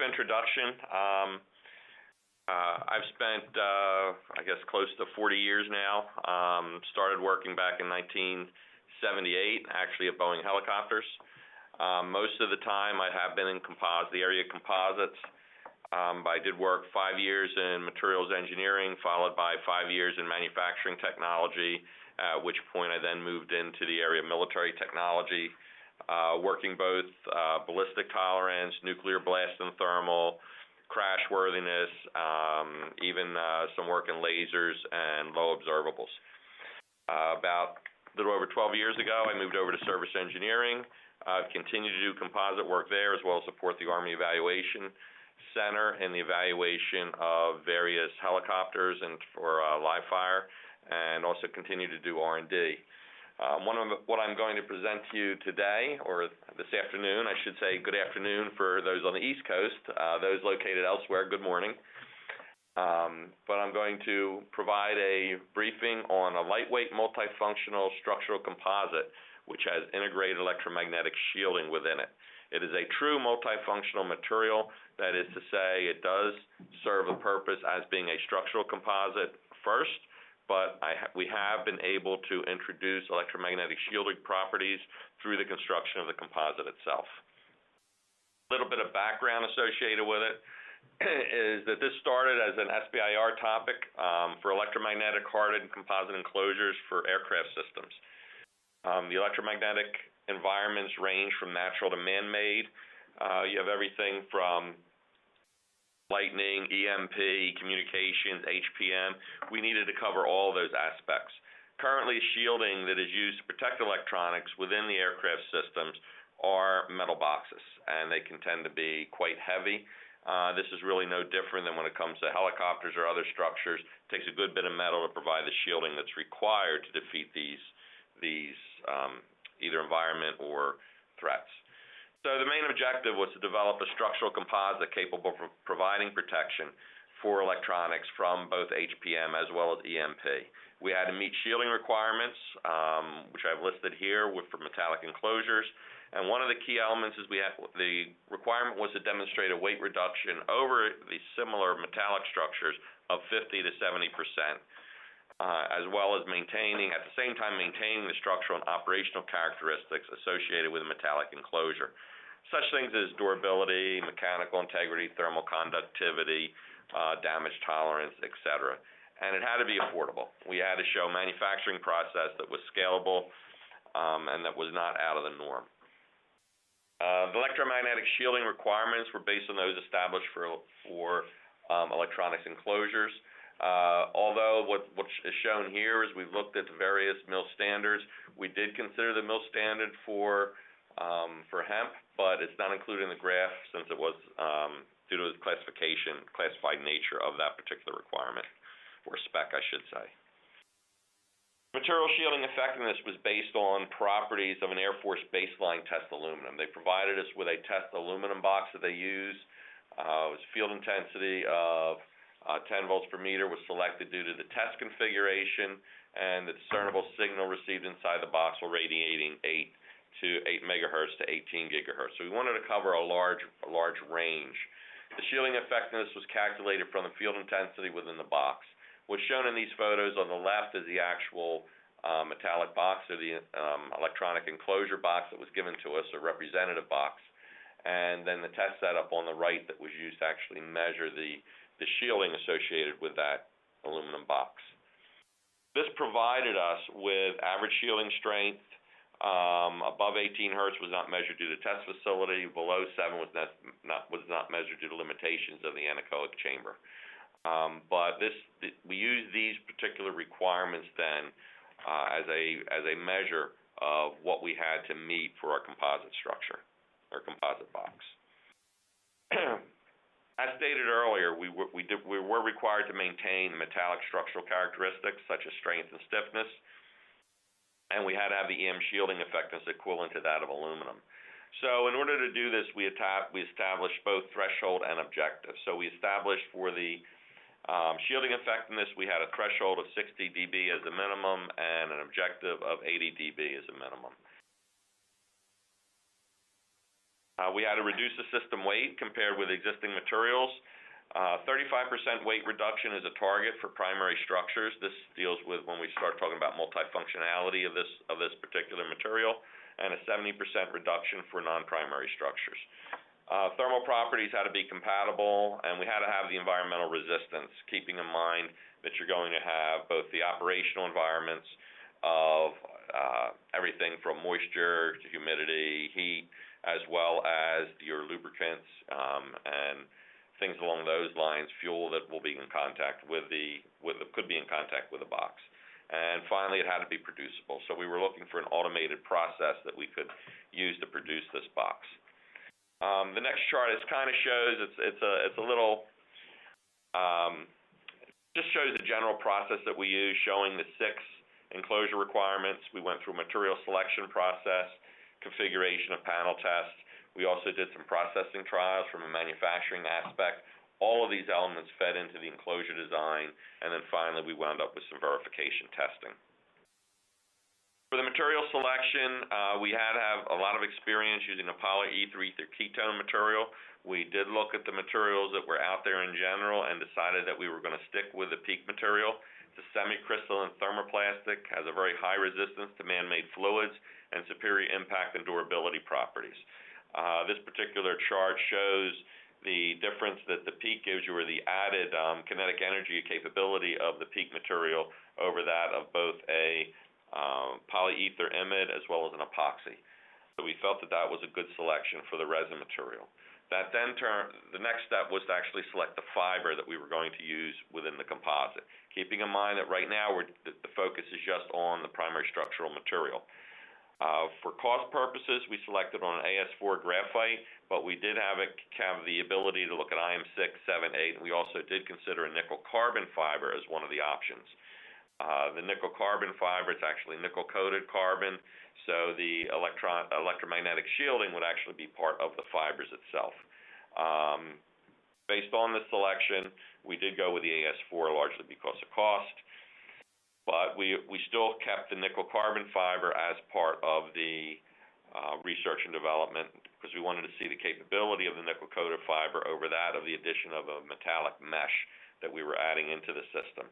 introduction. I've spent, I guess, close to 40 years now. Started working back in 1978, actually at Boeing Helicopters. Most of the time I have been in the area of composites. I did work 5 years in materials engineering, followed by 5 years in manufacturing technology, at which point I then moved into the area of military technology, working both ballistic tolerance, nuclear blast and thermal, crash worthiness, even some work in lasers and low observables. About a little over 12 years ago, I moved over to service engineering. I've continued to do composite work there, as well as support the Army Evaluation Center in the evaluation of various helicopters and for live fire, and also continue to do R&D. What I'm going to present to you today, or this afternoon, I should say good afternoon for those on the East Coast, those located elsewhere, good morning. But I'm going to provide a briefing on a lightweight multifunctional structural composite which has integrated electromagnetic shielding within it. It is a true multifunctional material, that is to say it does serve a purpose as being a structural composite first, but we have been able to introduce electromagnetic shielding properties through the construction of the composite itself. A little bit of background associated with it is that this started as an SBIR topic for electromagnetic hardened composite enclosures for aircraft systems. The electromagnetic environments range from natural to man-made. You have everything from lightning, EMP, communications, HPM. We needed to cover all those aspects. Currently, shielding that is used to protect electronics within the aircraft systems are metal boxes, and they can tend to be quite heavy. This is really no different than when it comes to helicopters or other structures. It takes a good bit of metal to provide the shielding that's required to defeat these either environment or threats. So the main objective was to develop a structural composite capable of providing protection for electronics from both HPM as well as EMP. We had to meet shielding requirements, which I've listed here for metallic enclosures. And one of the key elements is the requirement was to demonstrate a weight reduction over the similar metallic structures of 50 to 70%, as well as at the same time maintaining the structural and operational characteristics associated with a metallic enclosure. Such things as durability, mechanical integrity, thermal conductivity, damage tolerance, etc. And it had to be affordable. We had to show a manufacturing process that was scalable and that was not out of the norm. The electromagnetic shielding requirements were based on those established for electronics enclosures. Although what is shown here is we've looked at the various MIL standards. We did consider the MIL standard for hemp, but it's not included in the graph since it was due to its classified nature of that particular requirement, or spec, I should say. Material shielding effectiveness was based on properties of an Air Force baseline test aluminum. They provided us with a test aluminum box that they use. It was field intensity of 10 volts per meter was selected due to the test configuration and the discernible signal received inside the box while radiating 8 megahertz to 18 gigahertz. So we wanted to cover a large range. The shielding effectiveness was calculated from the field intensity within the box. What's shown in these photos on the left is the actual metallic box, or the electronic enclosure box that was given to us, a representative box, and then the test setup on the right that was used to actually measure the shielding associated with that aluminum box. This provided us with average shielding strength. Above 18 hertz was not measured due to test facility. Below 7 was not measured due to limitations of the anechoic chamber. But we use these particular requirements then as a measure of what we had to meet for our composite structure, or composite box. As stated earlier, we were required to maintain metallic structural characteristics such as strength and stiffness, and we had to have the EM shielding effectiveness equivalent to that of aluminum. So in order to do this, we established both threshold and objective. So we established for the shielding effectiveness, we had a threshold of 60 dB as a minimum and an objective of 80 dB as a minimum. We had to reduce the system weight compared with existing materials. 35% weight reduction is a target for primary structures. This deals with when we start talking about multifunctionality of this particular material, and a 70% reduction for non-primary structures. Thermal properties had to be compatible, and we had to have the environmental resistance, keeping in mind that you're going to have both the operational environments of everything from moisture to humidity, heat, as well as your lubricants and things along those lines, fuel that will be in contact could be in contact with the box. And finally, it had to be producible. So we were looking for an automated process that we could use to produce this box. The next chart kind of shows it's a little just shows the general process that we use, showing the 6 enclosure requirements. We went through a material selection process, configuration of panel tests. We also did some processing trials from a manufacturing aspect. All of these elements fed into the enclosure design, and then finally we wound up with some verification testing. For the material selection, we had to have a lot of experience using a polyether ether ketone material. We did look at the materials that were out there in general and decided that we were going to stick with the PEEK material. It's a semi-crystalline thermoplastic, has a very high resistance to man-made fluids, and superior impact and durability properties. This particular chart shows the difference that the PEEK gives you, or the added kinetic energy capability of the PEEK material over that of both a polyether imide as well as an epoxy. So we felt that that was a good selection for the resin material. That then the next step was to actually select the fiber that we were going to use within the composite, keeping in mind that right now the focus is just on the primary structural material. For cost purposes, we selected on an AS4 graphite, but we did have the ability to look at IM6, 7, 8, and we also did consider a nickel carbon fiber as one of the options. The nickel carbon fiber, it's actually nickel-coated carbon, so the electromagnetic shielding would actually be part of the fibers itself. Based on the selection, we did go with the AS4 largely because of cost, but we still kept the nickel carbon fiber as part of the research and development, because we wanted to see the capability of the nickel-coated fiber over that of the addition of a metallic mesh that we were adding into the system.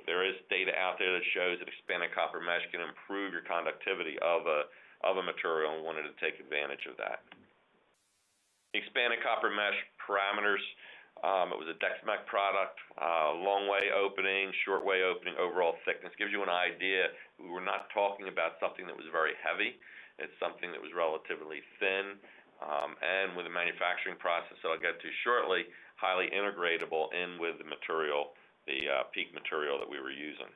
There is data out there that shows that expanded copper mesh can improve your conductivity of a material, and we wanted to take advantage of that. The expanded copper mesh parameters, it was a Dexmec product, long way opening, short way opening, overall thickness. Gives you an idea. We were not talking about something that was very heavy. It's something that was relatively thin, and with the manufacturing process that I'll get to shortly, highly integratable in with the material, the PEEK material that we were using.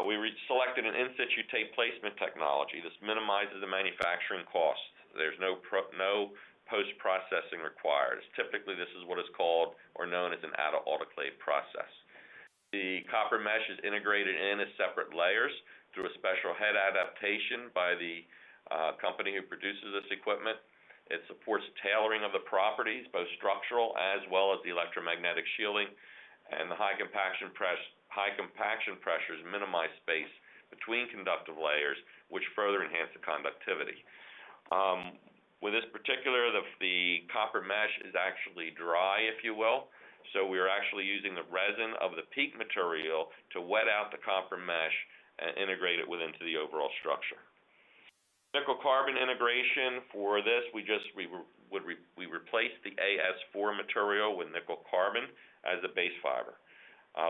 We selected an in-situ tape placement technology. This minimizes the manufacturing cost. There's no post-processing required. Typically, this is what is called or known as an autoclave process. The copper mesh is integrated in as separate layers through a special head adaptation by the company who produces this equipment. It supports tailoring of the properties, both structural as well as the electromagnetic shielding, and the high compaction pressures minimize space between conductive layers, which further enhance the conductivity. With this particular, the copper mesh is actually dry, if you will, so we are actually using the resin of the PEEK material to wet out the copper mesh and integrate it into the overall structure. Nickel carbon integration, for this, we replaced the AS4 material with nickel carbon as the base fiber.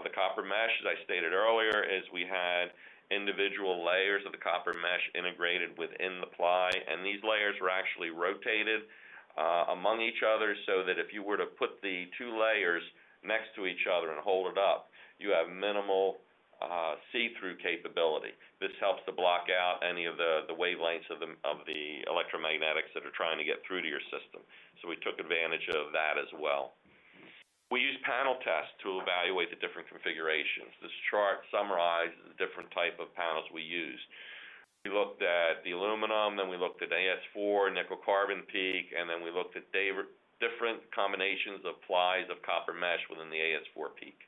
The copper mesh, as I stated earlier, is we had individual layers of the copper mesh integrated within the ply, and these layers were actually rotated among each other, so that if you were to put the 2 layers next to each other and hold it up, you have minimal see-through capability. This helps to block out any of the wavelengths of the electromagnetics that are trying to get through to your system. So we took advantage of that as well. We used panel tests to evaluate the different configurations. This chart summarizes the different type of panels we used. We looked at the aluminum, then we looked at AS4, nickel carbon PEEK, and then we looked at different combinations of plies of copper mesh within the AS4 PEEK.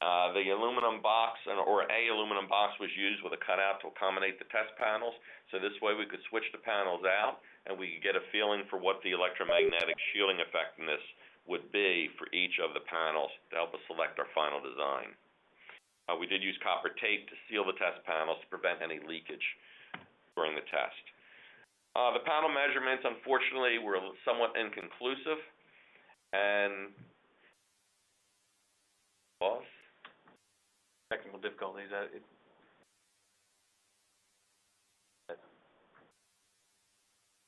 The aluminum box, or a aluminum box, was used with a cutout to accommodate the test panels. So this way we could switch the panels out and we could get a feeling for what the electromagnetic shielding effectiveness would be for each of the panels to help us select our final design. We did use copper tape to seal the test panels to prevent any leakage during the test. The panel measurements, unfortunately, were somewhat inconclusive, and technical difficulties.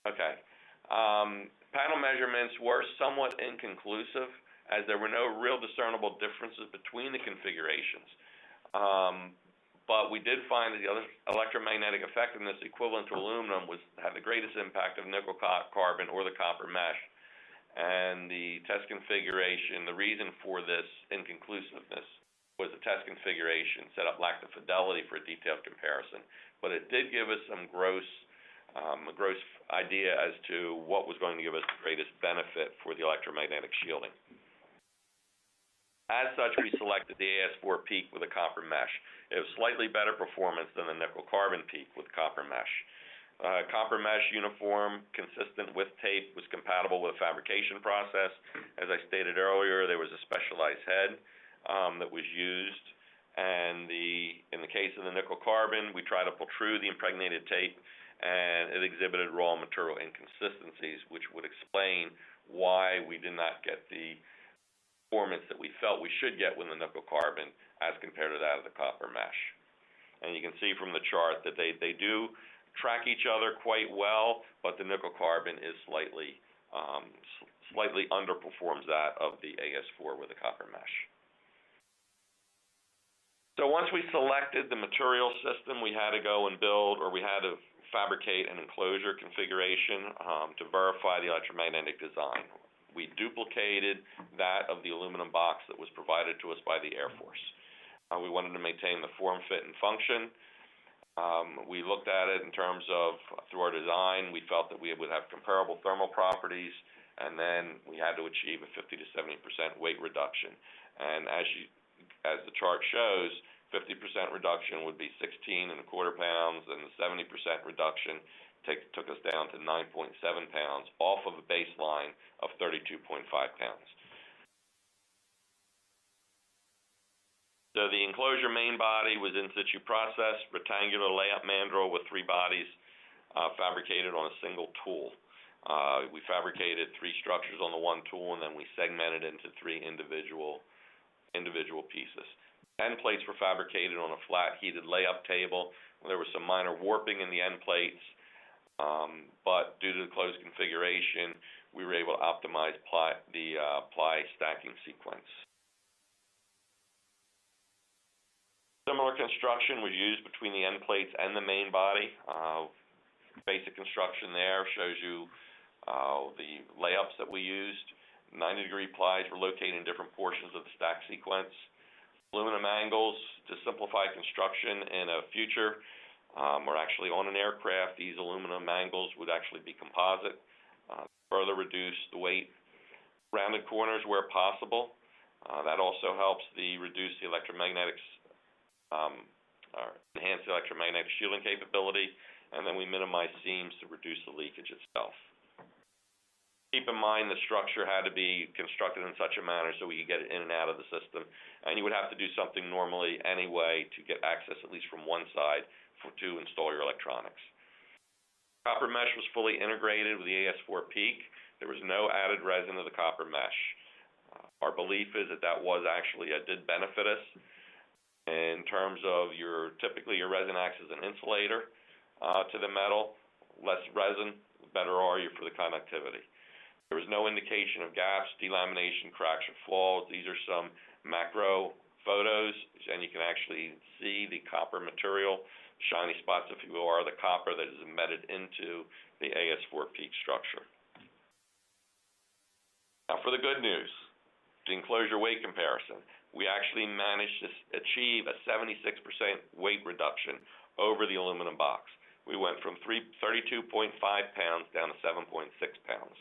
Okay. Panel measurements were somewhat inconclusive, as there were no real discernible differences between the configurations. But we did find that the electromagnetic effectiveness equivalent to aluminum had the greatest impact of nickel carbon or the copper mesh. And the test configuration, the reason for this inconclusiveness was the test configuration set up lacked the fidelity for a detailed comparison. But it did give us some a gross idea as to what was going to give us the greatest benefit for the electromagnetic shielding. As such, we selected the AS4 PEEK with a copper mesh. It was slightly better performance than the nickel carbon PEEK with copper mesh. Copper mesh uniform, consistent with tape, was compatible with the fabrication process. As I stated earlier, there was a specialized head that was used, and in the case of the nickel carbon, we tried to protrude the impregnated tape, and it exhibited raw material inconsistencies, which would explain why we did not get the performance that we felt we should get with the nickel carbon as compared to that of the copper mesh. And you can see from the chart that they do track each other quite well, but the nickel carbon is slightly underperforms that of the AS4 with the copper mesh. So once we selected the material system, we had to go and build, or we had to fabricate an enclosure configuration to verify the electromagnetic design. We duplicated that of the aluminum box that was provided to us by the Air Force. We wanted to maintain the form, fit, and function. We looked at it in terms of, through our design, we felt that we would have comparable thermal properties, and then we had to achieve a 50 to 70% weight reduction. And as the chart shows, 50% reduction would be 16.25 pounds, and the 70% reduction took us down to 9.7 pounds off of a baseline of 32.5 pounds. So the enclosure main body was in situ process, rectangular layup mandrel with 3 bodies fabricated on a single tool. We fabricated 3 structures on the one tool, and then we segmented into 3 individual pieces. End plates were fabricated on a flat heated layup table. There was some minor warping in the end plates. But due to the closed configuration, we were able to optimize the ply stacking sequence. Similar construction was used between the end plates and the main body. Basic construction there shows you the layups that we used. 90-degree plies were located in different portions of the stack sequence. Aluminum angles to simplify construction in a future. Or actually on an aircraft, these aluminum angles would actually be composite, further reduce the weight. Rounded corners where possible. That also helps reduce the electromagnetics, or enhance the electromagnetic shielding capability, and then we minimize seams to reduce the leakage itself. Keep in mind the structure had to be constructed in such a manner so we could get it in and out of the system, and you would have to do something normally anyway to get access at least from one side to install your electronics. Copper mesh was fully integrated with the AS4 PEEK. There was no added resin to the copper mesh. Our belief is that did benefit us in terms of typically your resin acts as an insulator to the metal. Less resin, the better are you for the conductivity. There was no indication of gaps, delamination, cracks, or flaws. These are some macro photos, and you can actually see the copper material. Shiny spots, if you will, are the copper that is embedded into the AS4 PEEK structure. Now for the good news, the enclosure weight comparison. We actually managed to achieve a 76% weight reduction over the aluminum box. We went from 32.5 pounds down to 7.6 pounds.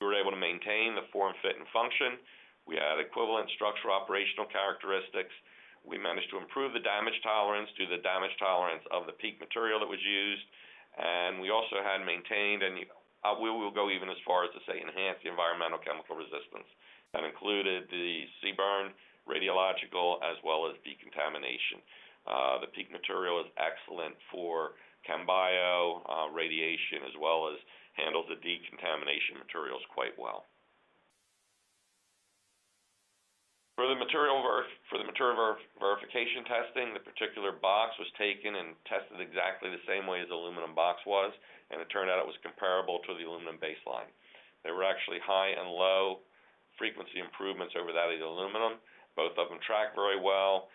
We were able to maintain the form, fit, and function We had equivalent structural operational characteristics. We managed to improve the damage tolerance due to the damage tolerance of the PEEK material that was used. And we also had maintained, and we will go even as far as to say enhance the environmental chemical resistance. That included the CBurn, radiological, as well as decontamination. The PEEK material is excellent for chem-bio, radiation, as well as handles the decontamination materials quite well. For the material verification testing, the particular box was taken and tested exactly the same way as the aluminum box was, and it turned out it was comparable to the aluminum baseline. There were actually high and low frequency improvements over that of the aluminum. Both of them track very well.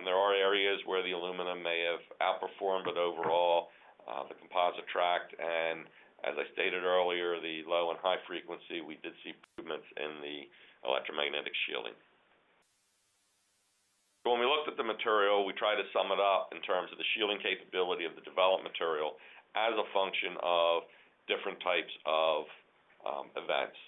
There are areas where the aluminum may have outperformed, but overall the composite tracked, and as I stated earlier, the low and high frequency, we did see improvements in the electromagnetic shielding. So when we looked at the material, we tried to sum it up in terms of the shielding capability of the developed material as a function of different types of events.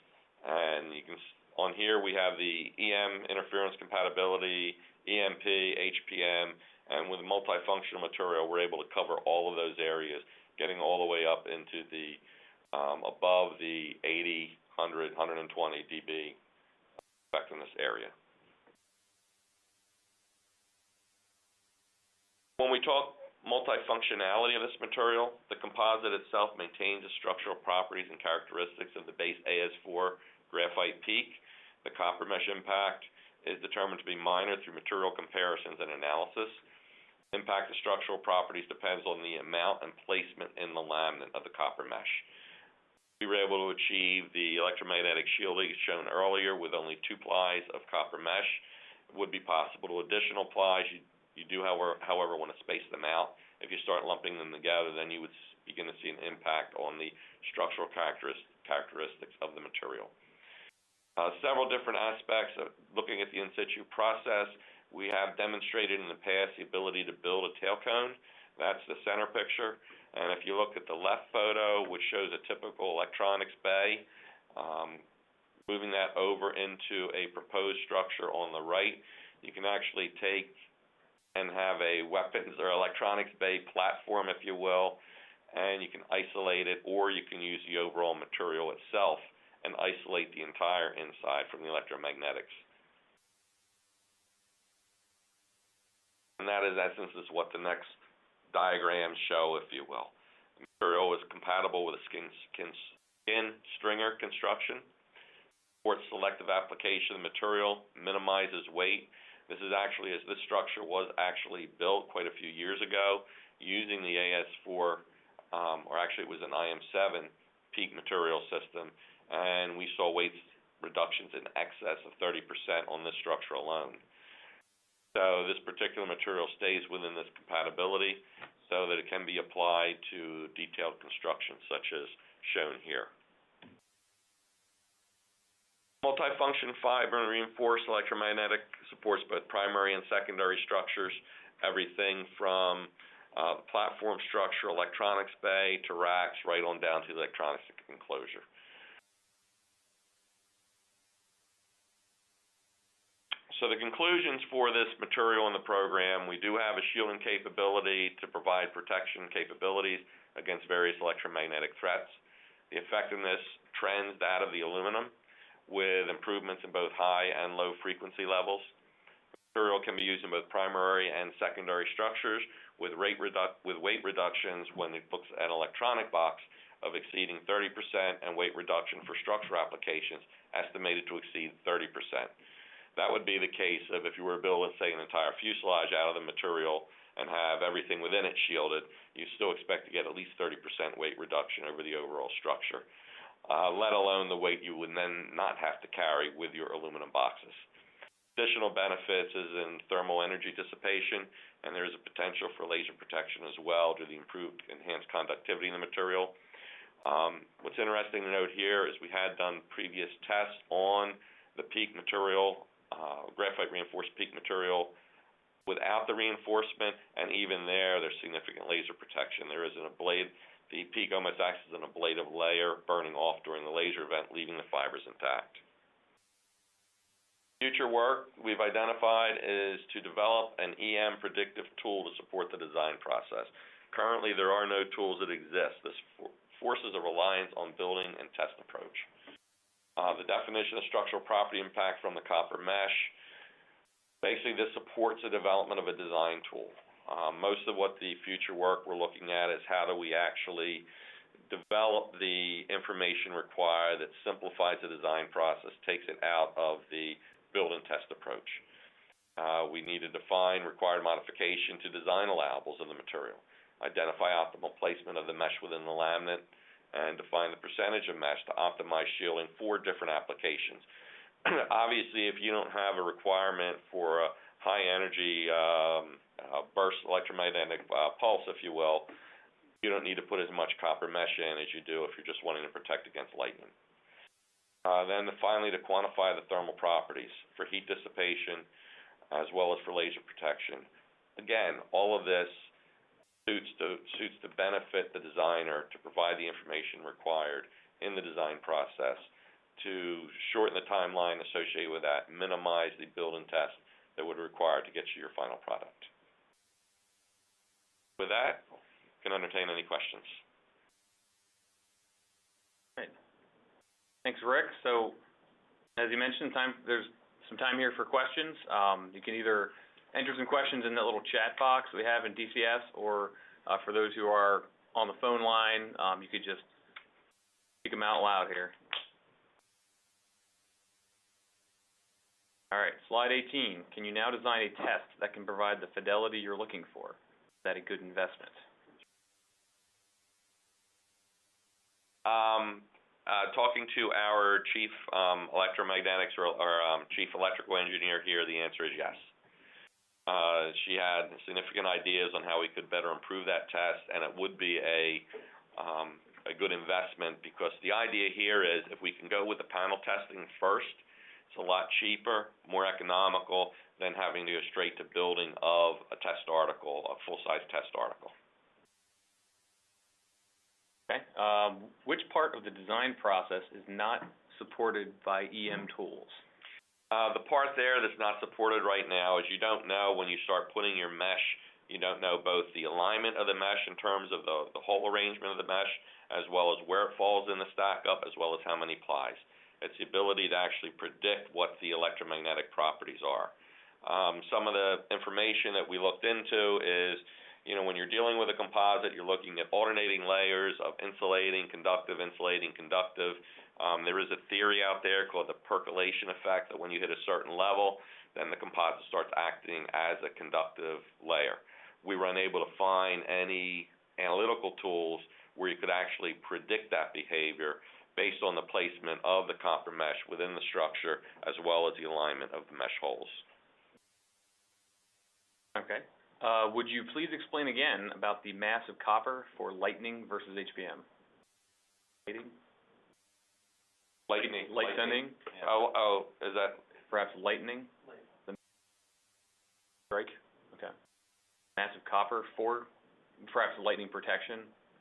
And you can, on here we have the EM interference compatibility, EMP, HPM, and with multifunctional material, we're able to cover all of those areas, getting all the way up into the above the 80, 100, 120 dB effectiveness area. When we talk multifunctionality of this material, the composite itself maintains the structural properties and characteristics of the base AS4 graphite PEEK. The copper mesh impact is determined to be minor through material comparisons and analysis. Impact of structural properties depends on the amount and placement in the laminate of the copper mesh. We were able to achieve the electromagnetic shielding shown earlier with only 2 plies of copper mesh. It would be possible to additional plies. You do, however, want to space them out. If you start lumping them together, then you would begin to see an impact on the structural characteristics of the material. Several different aspects of looking at the in situ process. We have demonstrated in the past the ability to build a tail cone. That's the center picture. And if you look at the left photo, which shows a typical electronics bay, moving that over into a proposed structure on the right, you can actually take and have a weapons or electronics bay platform, if you will, and you can isolate it, or you can use the overall material itself and isolate the entire inside from the electromagnetics. And that, in essence, is what the next diagrams show, if you will. The material is compatible with a skin stringer construction, supports selective application of the material, minimizes weight. This is actually, as this structure was actually built quite a few years ago using the AS4, or actually it was an IM7 PEEK material system, and we saw weight reductions in excess of 30% on this structure alone. So this particular material stays within this compatibility so that it can be applied to detailed construction such as shown here. Multifunction fiber and reinforced electromagnetic supports both primary and secondary structures, everything from platform structure, electronics bay, to racks, right on down to the electronics enclosure. So the conclusions for this material in the program, we do have a shielding capability to provide protection capabilities against various electromagnetic threats. The effectiveness trends that of the aluminum, with improvements in both high and low frequency levels. The material can be used in both primary and secondary structures with weight reductions when it looks at an electronic box of exceeding 30% and weight reduction for structural applications estimated to exceed 30%. That would be the case of if you were to build, let's say, an entire fuselage out of the material and have everything within it shielded, you still expect to get at least 30% weight reduction over the overall structure. Let alone the weight you would then not have to carry with your aluminum boxes. Additional benefits is in thermal energy dissipation, and there is a potential for laser protection as well due to the improved enhanced conductivity in the material. What's interesting to note here is we had done previous tests on the PEEK material, graphite reinforced PEEK material without the reinforcement, and even there's significant laser protection. There isn't a blade. The PEEK almost acts as an ablative layer burning off during the laser event, leaving the fibers intact. Future work we've identified is to develop an EM predictive tool to support the design process. Currently, there are no tools that exist. This forces a reliance on building and test approach. The definition of structural property impact from the copper mesh, basically this supports the development of a design tool. Most of what the future work we're looking at is how do we actually develop the information required that simplifies the design process, takes it out of the build and test approach. We need to define required modification to design allowables of the material, identify optimal placement of the mesh within the laminate, and define the percentage of mesh to optimize shielding for different applications. Obviously, if you don't have a requirement for a high energy burst electromagnetic pulse, if you will, you don't need to put as much copper mesh in as you do if you're just wanting to protect against lightning. Then finally, to quantify the thermal properties for heat dissipation as well as for laser protection. Again, all of this suits to benefit the designer to provide the information required in the design process to shorten the timeline associated with that, minimize the build and test that would require to get you your final product. With that, I can entertain any questions. Great. Thanks, Rick. So, as you mentioned, there's some time here for questions. You can either enter some questions in that little chat box we have in DCS, or for those who are on the phone line, you could just speak them out loud here. All right, slide 18. Can you now design a test that can provide the fidelity you're looking for? Is that a good investment? Talking to our chief electromagnetics or chief electrical engineer here, the answer is yes. She had significant ideas on how we could better improve that test, and it would be a good investment, because the idea here is if we can go with the panel testing first, it's a lot cheaper, more economical than having to go straight to building of a test article, a full-size test article. Okay. Which part of the design process is not supported by EM tools? The part there that's not supported right now is you don't know when you start putting your mesh, you don't know both the alignment of the mesh in terms of the hole arrangement of the mesh, as well as where it falls in the stack up, as well as how many plies. It's the ability to actually predict what the electromagnetic properties are. Some of the information that we looked into is, when you're dealing with a composite, you're looking at alternating layers of insulating, conductive. There is a theory out there called the percolation effect, that when you hit a certain level, then the composite starts acting as a conductive layer. We were unable to find any analytical tools where you could actually predict that behavior based on the placement of the copper mesh within the structure, as well as the alignment of the mesh holes. Okay. Would you please explain again about the mass of copper for lightning versus HPM? Lightning. Light sending? Yeah. Oh, is that? Perhaps lightning? Strike? Okay. Massive copper for perhaps lightning protection?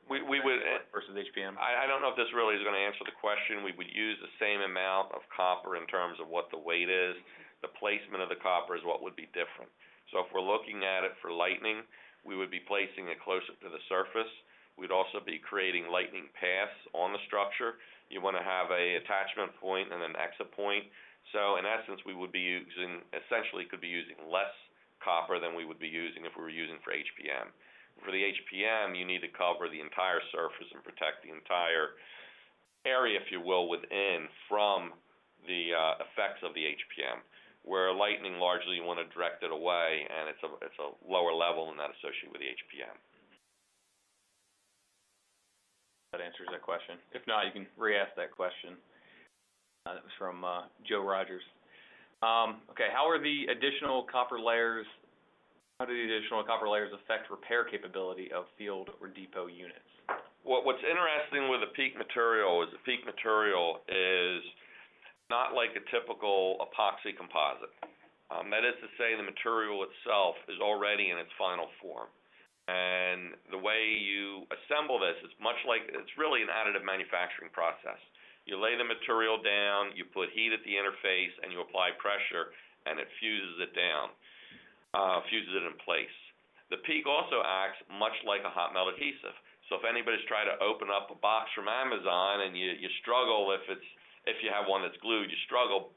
We would versus HPM? I don't know if this really is going to answer the question. We would use the same amount of copper in terms of what the weight is. The placement of the copper is what would be different. So if we're looking at it for lightning, we would be placing it closer to the surface. We'd also be creating lightning paths on the structure. You want to have a attachment point and an exit point. So in essence, we would be using, essentially could be using less copper than we would be using if we were using for HPM. For the HPM, you need to cover the entire surface and protect the entire area, if you will, within from the effects of the HPM. Where lightning, largely you want to direct it away, and it's a lower level than that associated with the HPM. That answers that question. If not, you can re-ask that question. That was from Joe Rogers. Okay, how do the additional copper layers affect repair capability of field or depot units? What's interesting with the PEEK material is not like a typical epoxy composite. That is to say, the material itself is already in its final form. And the way you assemble this is it's really an additive manufacturing process. You lay the material down, you put heat at the interface, and you apply pressure, and it fuses it down, fuses it in place. The PEEK also acts much like a hot melt adhesive. So if anybody's tried to open up a box from Amazon and you struggle if you have one that's glued, you struggle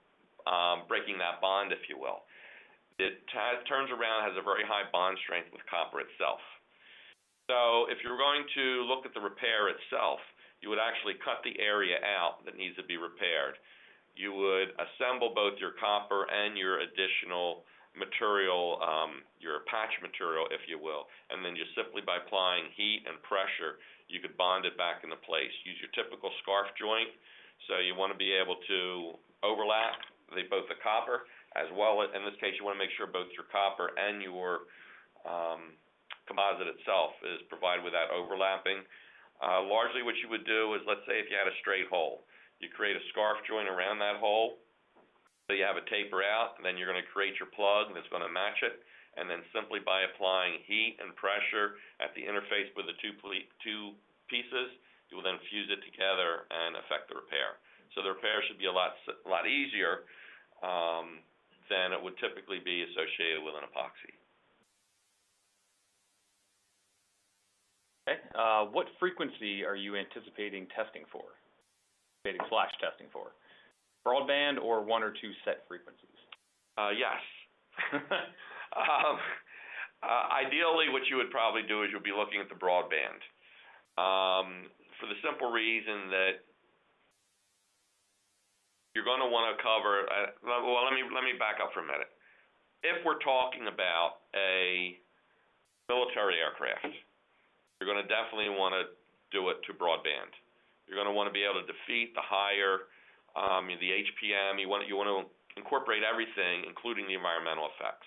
breaking that bond, if you will. It turns around, has a very high bond strength with copper itself. So if you're going to look at the repair itself, you would actually cut the area out that needs to be repaired. You would assemble both your copper and your additional material, your patch material, if you will, and then just simply by applying heat and pressure, you could bond it back into place. Use your typical scarf joint. So you want to be able to overlap both the copper as well as, in this case, you want to make sure both your copper and your composite itself is provided with that overlapping. Largely what you would do is, let's say if you had a straight hole, you create a scarf joint around that hole, so you have a taper out, and then you're going to create your plug that's going to match it, and then simply by applying heat and pressure at the interface with the two pieces, you will then fuse it together and effect the repair. So the repair should be a lot easier than it would typically be associated with an epoxy. Okay. What frequency are you anticipating testing for? Testing for? Broadband or one or two set frequencies? Yes. Ideally, what you would probably do is you'll be looking at the broadband, for the simple reason that you're going to want to cover. Well, let me back up for a minute. If we're talking about a military aircraft, you're going to definitely want to do it to broadband. You're going to want to be able to defeat the higher, the HPM. You want to incorporate everything, including the environmental effects.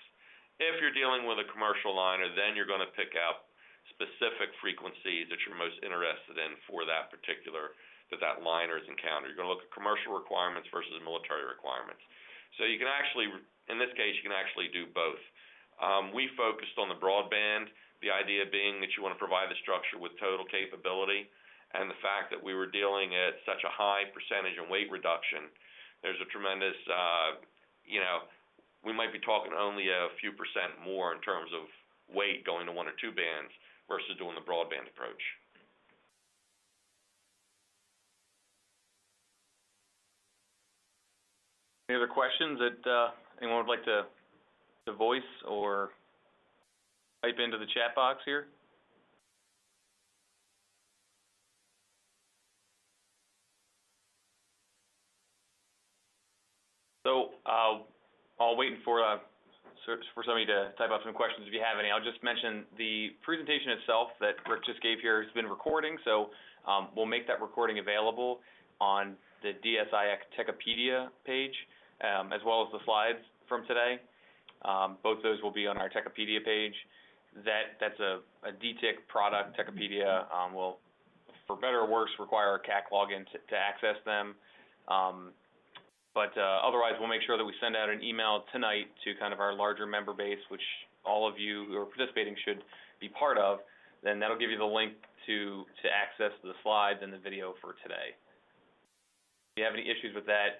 If you're dealing with a commercial liner, then you're going to pick out specific frequencies that you're most interested in for that particular, that liner is encountered. You're going to look at commercial requirements versus military requirements. So you can actually, in this case, you can actually do both. We focused on the broadband, the idea being that you want to provide the structure with total capability, and the fact that we were dealing at such a high percentage in weight reduction, there's a tremendous, we might be talking only a few percent more in terms of weight going to one or two bands versus doing the broadband approach. Any other questions that anyone would like to voice or type into the chat box here? So I'll wait for somebody to type up some questions if you have any. I'll just mention the presentation itself that Rick just gave here has been recording, so we'll make that recording available on the DSIAC Techipedia page, as well as the slides from today. Both those will be on our Techipedia page. That's a DTIC product. Techipedia will, for better or worse, require a CAC login to access them. But otherwise, we'll make sure that we send out an email tonight to kind of our larger member base, which all of you who are participating should be part of. Then that'll give you the link to access the slides and the video for today. If you have any issues with that,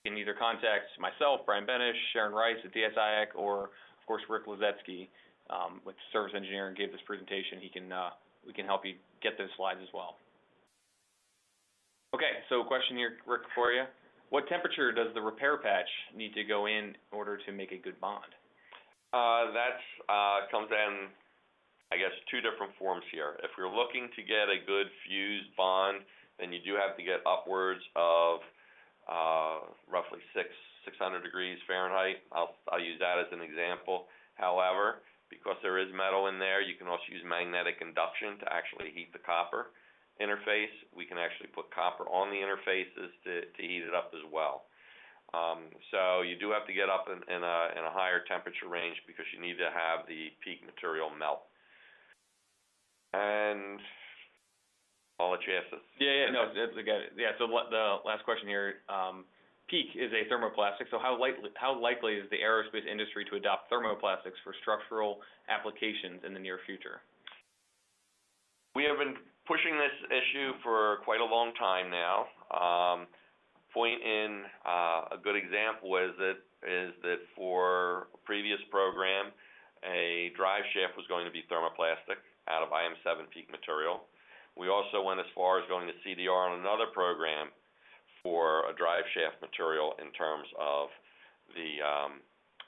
you can either contact myself, Brian Benish, Sharon Rice at DSIAC, or of course Rick Lazetsky with Service Engineering gave this presentation. We can help you get those slides as well. Okay, so question here, Rick, for you. What temperature does the repair patch need to go in order to make a good bond? That comes in, I guess, two different forms here. If you're looking to get a good fused bond, then you do have to get upwards of roughly 600 degrees Fahrenheit. I'll use that as an example. However, because there is metal in there, you can also use magnetic induction to actually heat the copper interface. We can actually put copper on the interfaces to heat it up as well. So you do have to get up in a higher temperature range because you need to have the PEEK material melt. And I'll let you ask this. So the last question here. PEEK is a thermoplastic, so how likely is the aerospace industry to adopt thermoplastics for structural applications in the near future? We have been pushing this issue for quite a long time now. A good example is that for a previous program, a drive shaft was going to be thermoplastic out of IM7 peak material. We also went as far as going to CDR on another program for a drive shaft material in terms of the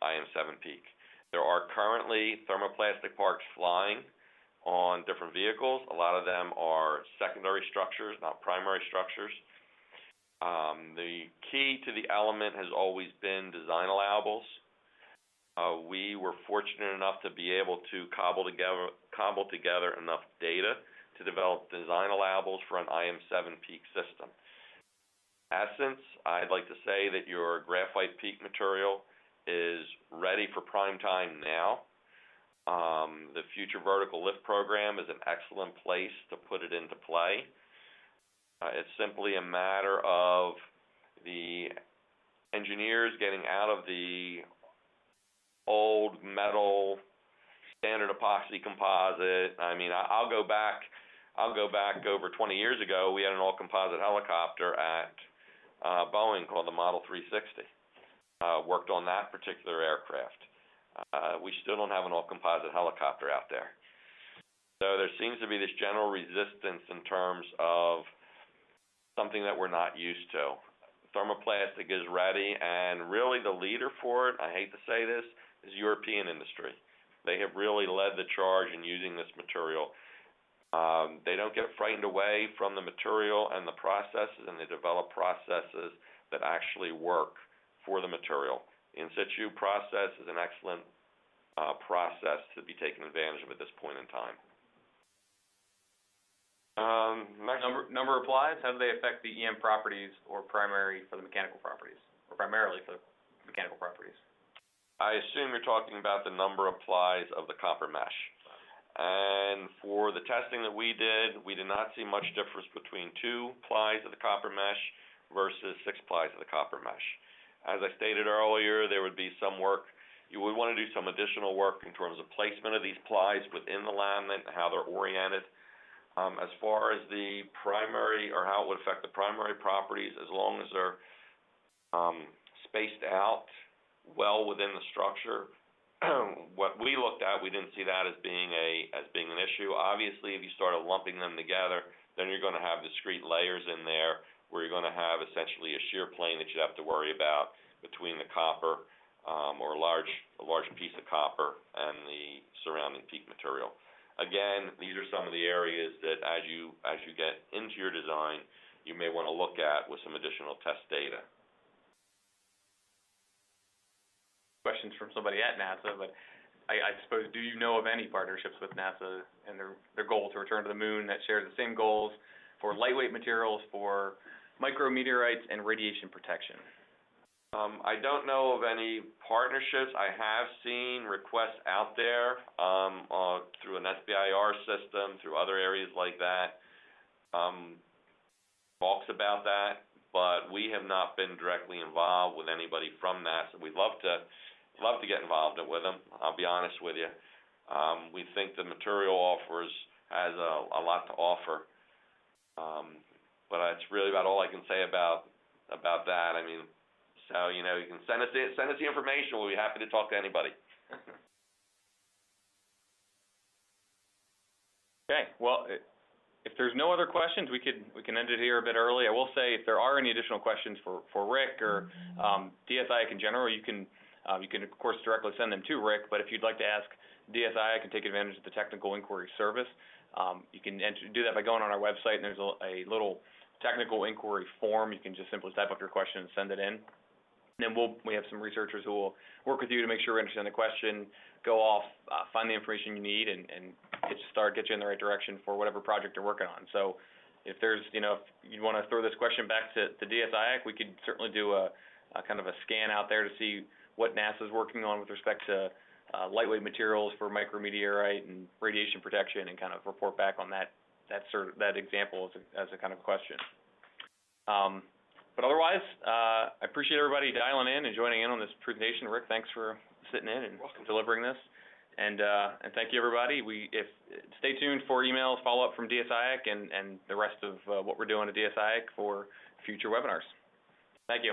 IM7 peak. There are currently thermoplastic parts flying on different vehicles. A lot of them are secondary structures, not primary structures. The key to the element has always been design allowables. We were fortunate enough to be able to cobble together enough data to develop design allowables for an IM7 peak system. In essence, I'd like to say that your graphite peak material is ready for prime time now. The Future Vertical Lift program is an excellent place to put it into play. It's simply a matter of the engineers getting out of the old metal standard epoxy composite. I mean, I'll go back over 20 years ago. We had an all-composite helicopter at Boeing called the Model 360. Worked on that particular aircraft. We still don't have an all-composite helicopter out there. So there seems to be this general resistance in terms of something that we're not used to. Thermoplastic is ready, and really the leader for it, I hate to say this, is European industry. They have really led the charge in using this material. They don't get frightened away from the material and the processes, and they develop processes that actually work for the material. In situ process is an excellent process to be taken advantage of at this point in time. Number of plies, how do they affect the EM properties or primary for the mechanical properties, or primarily for the mechanical properties? I assume you're talking about the number of plies of the copper mesh. And for the testing that we did not see much difference between 2 plies of the copper mesh versus 6 plies of the copper mesh. As I stated earlier, there would be some work. You would want to do some additional work in terms of placement of these plies within the laminate and how they're oriented. As far as the primary, or how it would affect the primary properties, as long as they're spaced out well within the structure, what we looked at, we didn't see that as being an issue. Obviously, if you started lumping them together, then you're going to have discrete layers in there where you're going to have essentially a shear plane that you'd have to worry about between the copper or a large piece of copper and the surrounding peak material. Again, these are some of the areas that as you get into your design, you may want to look at with some additional test data. Questions from somebody at NASA, but I suppose, do you know of any partnerships with NASA and their goal to return to the moon that share the same goals for lightweight materials, for micrometeorites, and radiation protection? I don't know of any partnerships. I have seen requests out there through an SBIR system, through other areas like that, talks about that, but we have not been directly involved with anybody from NASA. We'd love to get involved with them, I'll be honest with you. We think the material has a lot to offer, but that's really about all I can say about that. I mean, so, you can send us the information. We'll be happy to talk to anybody. Okay. Well, if there's no other questions, we can end it here a bit early. I will say, if there are any additional questions for Rick or DSIAC in general, you can of course directly send them to Rick. But if you'd like to ask DSIAC and take advantage of the technical inquiry service, you can do that by going on our website, and there's a little technical inquiry form. You can just simply type up your question and send it in. And then we have some researchers who will work with you to make sure we understand the question, go off, find the information you need, and get you in the right direction for whatever project you're working on. So if there's, if you want to throw this question back to DSIAC, we could certainly do a kind of a scan out there to see what NASA's working on with respect to lightweight materials for micrometeorite and radiation protection, and kind of report back on that example as a kind of question. But otherwise, I appreciate everybody dialing in and joining in on this presentation. Rick, thanks for sitting in and delivering this. And thank you, everybody. Stay tuned for emails, follow-up from DSIAC and the rest of what we're doing at DSIAC for future webinars. Thank you.